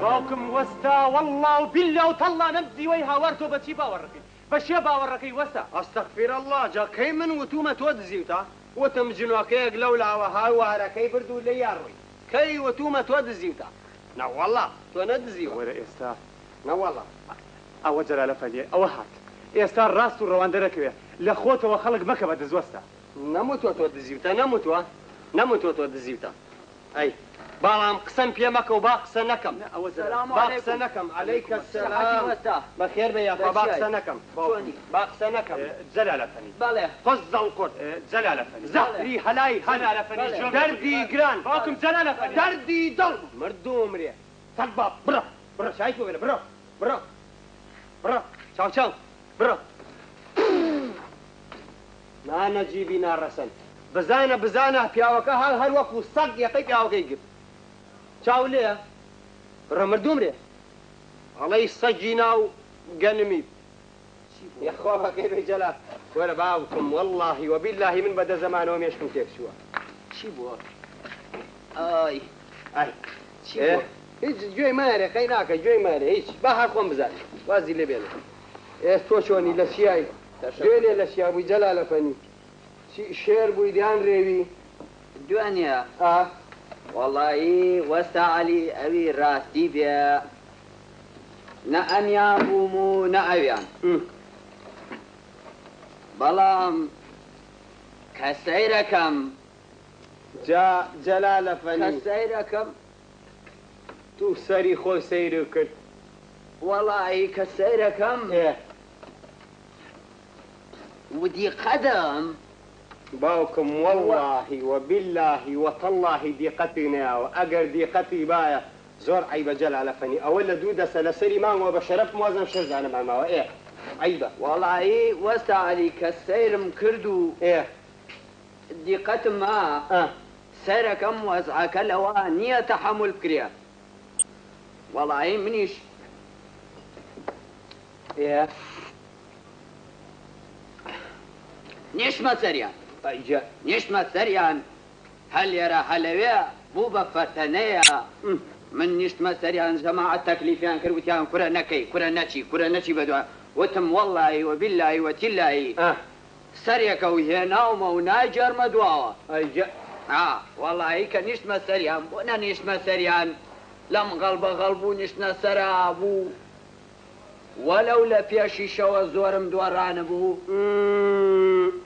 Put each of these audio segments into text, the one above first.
باوكم وستا والله وبالله وتالله نمزي ويها ورتو بشي باوركي بشي باوركي وستا استغفر الله جا كي من وتومة ودزيوتا وتم جنوكيك لولا وهاي وهركي بردو لي ياروي كي وتومة ودزيوتا نا والله تو ندزيو ولا إستا نا والله أو جلال فني أو هات إستا راس الروان دركوي لخوته وخلق مكبة دزوستا نموت وتودزيوتا نموت وتودزيوتا أي بالام قسم بيمك وباقس نكم باقس نكم عليك السلام بخير بيا باقس نكم باقس نكم جلال فني بله فز القرد جلال فني زهري هلاي جلال فني دردي جران باكم جلال فني دردي ضل مردوم ريا تبا برا شايفه ولا برا شاو برا ما نجيبي نار رسن بزانا بياوكا هل وقو صق يقي بياوكا يجيب شاو ليه برا مردوم ريا علي صجينا وقنمي يا اخوها كيف جلا ولا باوكم والله وبالله من بدا زمانهم يشكون كيف شو شيبو اي شيبو هيج جوي ماري خيناك جوي ماري هيج بحر قوم بزاي وازي اللي بينه ايه توشوني الاشياء جويني الاشياء ابو جلال فني شير بويدان ريوي الدنيا والله وسع علي ابي راستي بيا نأنيا بومو نأويان بلام كسيركم جا جلال فني كسيركم تو سري خو سيرك والله كسيركم ايه ودي قدم باوكم والله وبالله وتالله ديقتنا واجر ديقتي بايا زور عيب جلال فني اولا دوده سلسري ما هو بشرف موازن شرز انا مع ما ايه عيبه والله وسع علي كسير مكردو ايه ديقت ما سيركم وزعك لوانية تحمل كريا والله منيش ايه نشمة سريان ايجا نشمة سريان هل يرى هلوية بو بفتنية من نشمة سريان جماعة تكليفيان كروتيان كرة نكي بدوا وتم والله وبالله وتالله سريك وهنا وموناجر مدواوة ايجا والله هيك نشمة سريان بونا نشمة سريان لم غلبو نشنا سرابو ولولا فيها شيشة وزورم دوران بو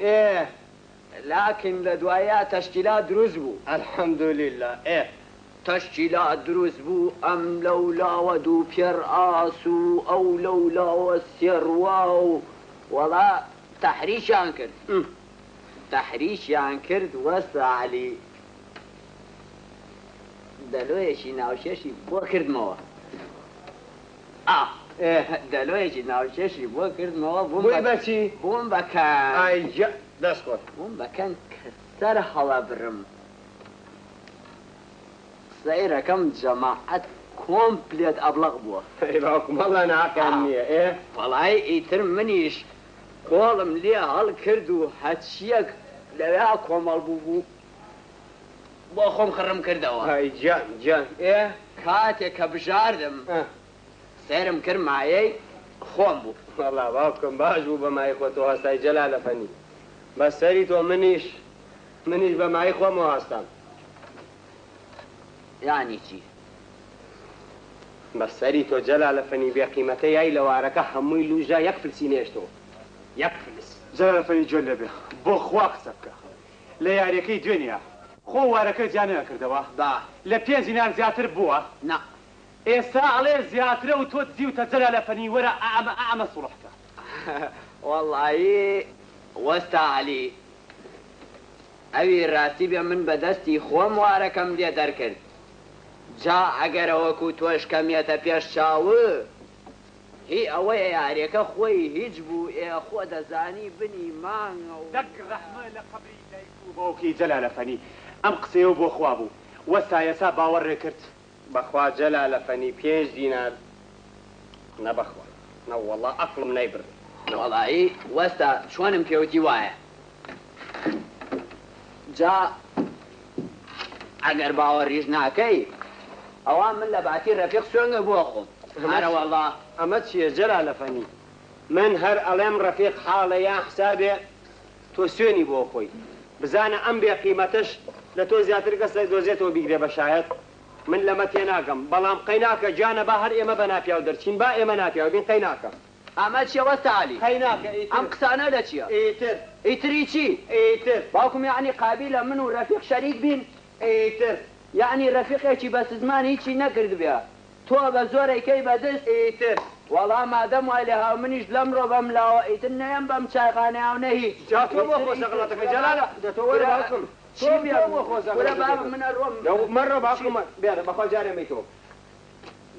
ايه لكن لدوايا تشكيلات دروز بو الحمد لله ايه تشكيلات دروز بو ام لولا ودو بير آسو او لولا والسرواو والله تحريش ينكرد تحريش ينكرد وسع علي دلويشي ناوشيشي بو كرد موا دلويشي ناوشيشي بو كرد موا بوم بكان ايجا دسكوت بوم بكان كسر حلا برم سيرة كم جماعة كومبليت أبلغ بوا باوكم والله انا عقلني ايه والله يتر منيش قولم ليه هالكردو هاتشيك لويا كومال بوبو بوخم خرم كردوا هاي جان ايه كاتك بجاردم سيرم كر معي خوم بو والله باوكم باجو بما يخوتو هستاي جلال فني بس سريتو منيش بما يخومو هستان يعني شي بس سريتو جلال فني بقيمتي اي لو عركه همي لوجا يكفل سينيشتو يكفلس جلال فني جل به بو خواق سبكه لا ياريكي دنيا خو واركه جانا كردوا لا بينزي نار زياتر بوا نا ئێستا ئەڵێ زیاترە و تۆ دزیوتە جەلالە فەنی وەرە ئەمە سوڵحتە والله وەستا عەلی ئەوی ڕاستی بێ من بەدەستی خۆم وارەکەم لێ دەرکرد جا ئەگەرەوەکو تۆش کەمێتە پێش چاوە هی ئەوەیە یاریەکە خۆی هیچ بوو خۆ دەزانی بنی مانگە و دەک ڕەحمە لە قەبری دایک و باوکی جەلالە فەنی ئەم قسەیە بۆ خوا بوو وەستا ئێستا باوەڕێ کرد بخوا جلال فني 5 دينار نبخوا نو والله أقلم نيبر والله وستا شلون مكيوتي وايا جا اگر باوریش ناکەی ئەوان من لە باتی ڕەفیق سوێنگە بۆ خۆم هەرە وەڵڵا ئەمە چییە جەلالە فەنی من هەر ئەڵێم ڕەفیق حاڵە یا حسابێ تۆ سوێنی بۆ خۆی بزانە ئەم بێ قیمەتش لە تۆ زیاتر کەس لە دۆزێتەوە بیگرێ بە شایەت من لەمە تێناگەم بەڵام قەیناکە جانە با هەر ئێمە بە ناپیاو دەرچین با ئێمە ناپیاو بین قەیناکە ئەمە چیە وەستا عەلی قەیناکە ئەم قسانە لە چییە ئیتر ئیتری چی ئیتر باوکم یعنی قابیلە من و ڕەفیق شەریک بین ئیتر یعنی ڕەفیقێکی بە سزمان هیچی نەکرد بێ تۆ بە زۆرێکەی بەدەست ئیتر وەڵام مادەم وای لێ هاو منیش لەمڕۆ بەم لاوە ئیتر نەیەم بەم چایخانەیاو نەهی جا تۆ بۆ خۆشەقڵەتەکە جەلالە دەتۆ وەرە باوکم چی بێ بۆ خۆزەقڵەتەکە منە ڕۆم مەڕۆ باوکم بێرە بەخوا جارێمەی تۆ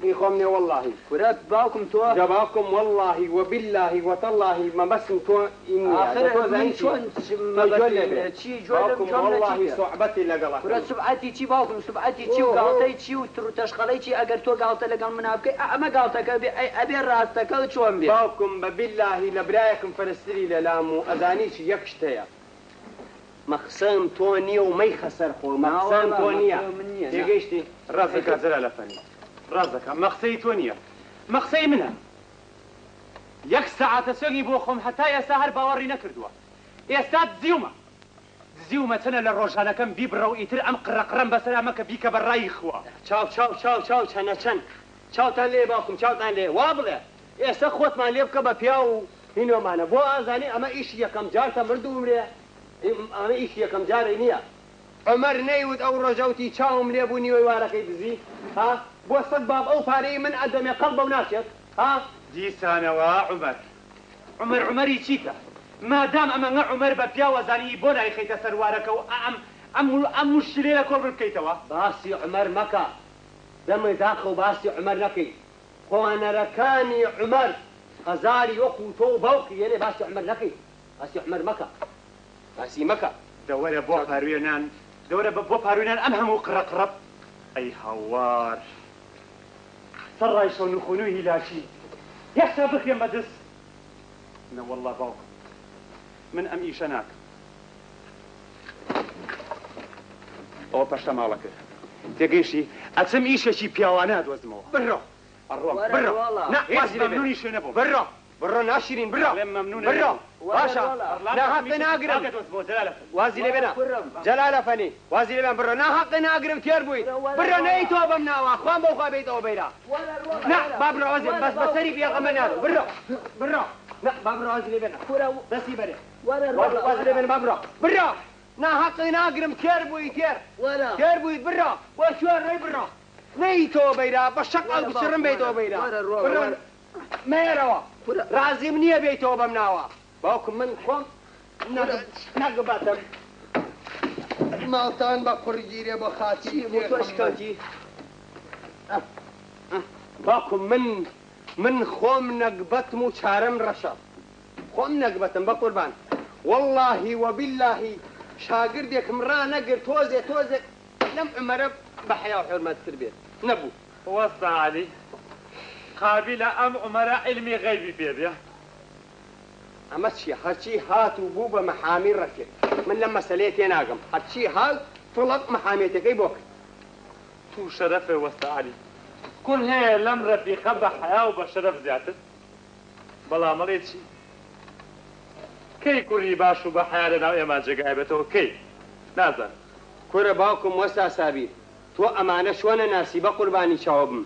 بيخوم ني والله كرات باوكم تو جباكم والله وبالله وتالله ما بس تو إني آخر من شون ما بس شيء باوكم والله صعبتي لقلا كرات سبعتي شي باوكم سبعتي شي وقالتي شي وتشخلي شي أجر تو قالت لقال منافق ما قالتك أبي راستك شون بي باوكم بالله لبرايكم فلسطيني للامو أذاني شي يكشتيا مخسام توني وما يخسر خو مخسام تونيا يجيشتي راسك زلالة فني رازك مخسي تونية مخسي منها يك ساعة سوقي بوخم حتى يسهر باوري نكردوا يستاد زيومة تنا للروجانا كم بيبرو يتر أم قرقرم بسلامك بيك براي خوا شاو شن شاو تان لي باكم شاو تان لي وابله يسا خوت ما ليبك ببياو هنا معنا بو أزاني أما إيش يكم جارتا مردو مريا أما إيش يكم جاري نيا عمر نيود أو رجوتي شاوم ليبوني ويواركي بزي ها بو صدباب أو فاري من عدم قلبه وناشط ها دي سانوا عمري تشيتا ما دام أما عمر ببيا وزاني بونا يخيت سروارك أم مشليلة كل بالكيتوا باسي عمر مكة دم داخل باسي عمر لكي وانا ركاني عمر غزالي وقوتو بوكي يعني باسي عمر لكي باسي عمر مكة باسي مكة دورة بو باروينان أمهم وقرقرب أي هوار صرا يشون نخونوه لا شيء يحسبك يا مدس لا والله باوك من أم إيشاناك أو باشا مالك تيجيشي أتسم إيشا شي بياوانا دوزمو برا برا نا وازي ممنوني شو نبو برا ناشرين برا برا باشا نا حق ناقرم وازي لبنا جلالة فني وازي لبنا برا نا حق ناقرم تيربوي برا نيتو بمناوا خوان بوخوا بيتو بيرا نا بابرا وازي بس بسري بيا غمنا برا نا بابرا وازي لبنا بس يبرا وازي لبنا برا نا حق ناقرم تيربوي تيربوي برا وشوار ري برا نيتو بيرا بشق بشرم بيتو بيرا ما يروا رازم نية بيتو بمناوا باوكم من خوم نقباتم مالتان بقرجيري بخاتي متوشكاتي باوكم من خوم نقبتمو شارم رشا خوم نقبتم بقربان والله وبالله شاقردك مرا نقر توزي لم عمر بحياة وحرمات التربية نبو وصى علي قابلة أم عمر علمي غيبي بيبيا أمشي هالشي هات وبوبا محامي رفيق من لما سليت يناقم هالشي هات طلق محاميتك أي بوك تو شرفه وصى علي كل هي لم رفيقة بحياة وبشرف زيادة بلا مليتشي كي كوري باشو بحياة لنا وإما جاقايبته كي نازل كورا باوكم وسا سابي تو أمانة شوانا ناسي بقرباني شعوبم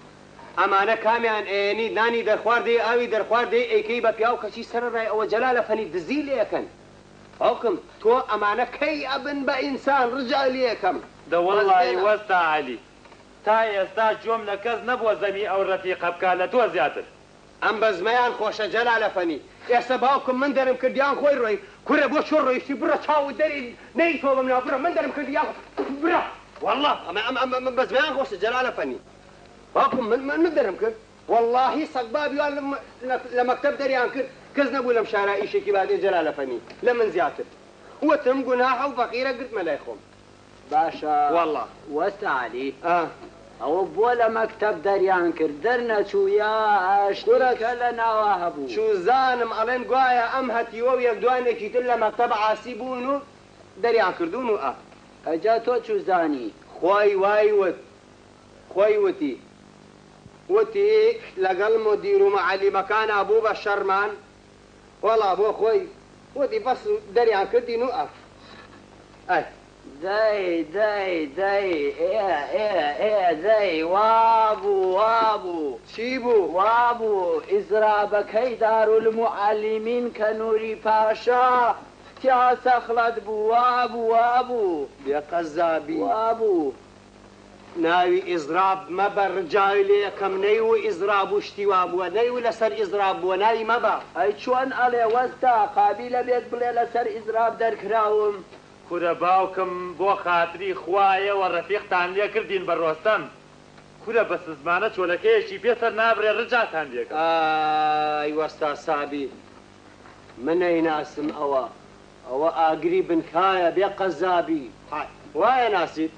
أمانة كاميان إني ناني درخوار دي أوي درخوار دي أي كي ببياو كشي سر راي أو جلالة فني دزيل يكن باوكم تو أمانة كي أبن بإنسان رجال يكم ده والله وسا علي تا يستا جملة كز نبوة زمي أو رفيقة بكالة تو زيادر أم بزميان خوش جلالة فني يا باوكم من درم كرديان خوي روي كورا بو شو روي شي برا تشاو دري نيتو بمنا برا من درم كرديان برا والله أم بزميان خوش جلالة فني باكم من درم كر والله صقبابي لمكتب دريان كر كزنا بو لم شارع شي كي بعد جلاله فني لمن زياتر وتم جناح وفقيره قلت ملايخهم باشا والله وسعلي او بولا مكتب دريان كر درنا شو يا اشترك لنا وهبو شو زانم علين قوايا امهتي ويا دوانك يتلا مكتب عاسبونو دريان كردونو اجاتو شو زاني خوي واي ود خۆی وتی لەگەڵ مدیر و مەعەلیمەکانە بوو بە شەرمان وەڵا بۆ خۆی وتی بەس دەریان کردین و ئەف ئەی دەی وابوو چی بوو؟ وابوو ئیزرابەکەی دارولموعەلیمین کە نووری پاشا تیا سەخلەت بوو وابوو بێقەزابی وابوو ناوی ئیزراب مەبەڕجای لێ یەکەم نەیوە ئیزراب و شتیوا بووە نەیوە لەسەر ئیزراب بووە ناوی مەبە ئەی چۆن ئەڵێ وەستا قابیلە بێت بڵێ لەسەر ئیزراب دەرکراوم کورە باوکم بۆ خاتری خوایەوە ڕەفیقتان لێ کردین بە ڕۆستەم کورە بە سزمانە چۆلەکەیەکی پێسەر نابرێ ڕجاتان لێکە ئای وەستا سابی من نەیناسم ئەوە ئاگری بنکایە بێ قەزابی وایە ناسیت